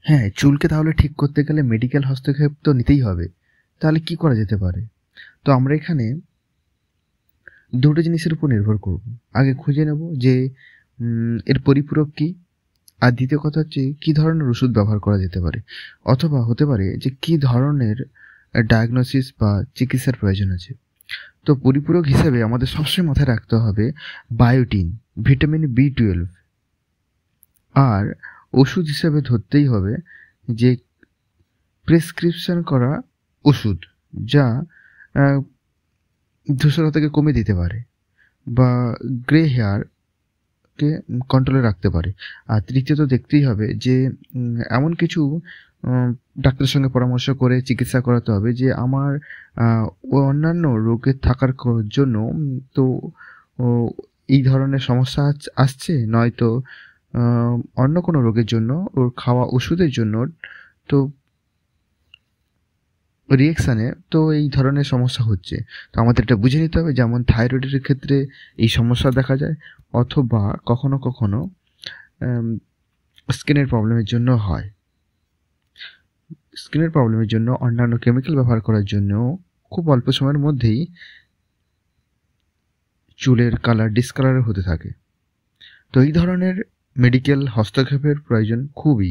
হ্যাঁ, চুলকে তাহলে ঠিক করতে গেলে মেডিকেল হস্তক্ষেপ তো নিতেই হবে। তাহলে কি করা যেতে পারে? তো আমরা এখানে দুটো জিনিসের উপর নির্ভর করব। আগে খুঁজে নেব যে এর পরিপূরক কী, আর দ্বিতীয় কথা হচ্ছে কী ধরনের ওষুধ ব্যবহার করা যেতে পারে, অথবা হতে পারে যে কী ধরনের ডায়াগনোসিস বা চিকিৎসার প্রয়োজন আছে। তো পরিপূরক হিসেবে আমাদের সবসময় মাথায় রাখতে হবে বায়োটিন, ভিটামিন B12। আর ওষুধ হিসেবে ধরতেই হবে যে প্রেসক্রিপশন করা ওষুধ, যা ধূসরতাকে কমে দিতে পারে বা গ্রে হেয়ারকে কন্ট্রোলে রাখতে পারে। আর তৃতীয়ত দেখতেই হবে যে এমন কিছু ডাক্তারের সঙ্গে পরামর্শ করে চিকিৎসা করাতে হবে যে আমার অন্যান্য রোগের থাকার জন্য তো এই ধরনের সমস্যা আসছে, নয়তো অন্য কোনো রোগের জন্য ওর খাওয়া ওষুধের জন্য তো রিয়েকশানে তো এই ধরনের সমস্যা হচ্ছে। তো আমাদের এটা বুঝে নিতে হবে, যেমন থাইরয়েডের ক্ষেত্রে এই সমস্যা দেখা যায়, অথবা কখনো কখনো স্কিনের প্রবলেমের জন্য হয়। স্কিনের প্রবলেমের জন্য অন্যান্য কেমিক্যাল ব্যবহার করার জন্য খুব অল্প সময়ের মধ্যেই চুলের কালার ডিসকালার হতে থাকে। তো এই ধরনের মেডিকেল হস্তক্ষেপের প্রয়োজন খুবই।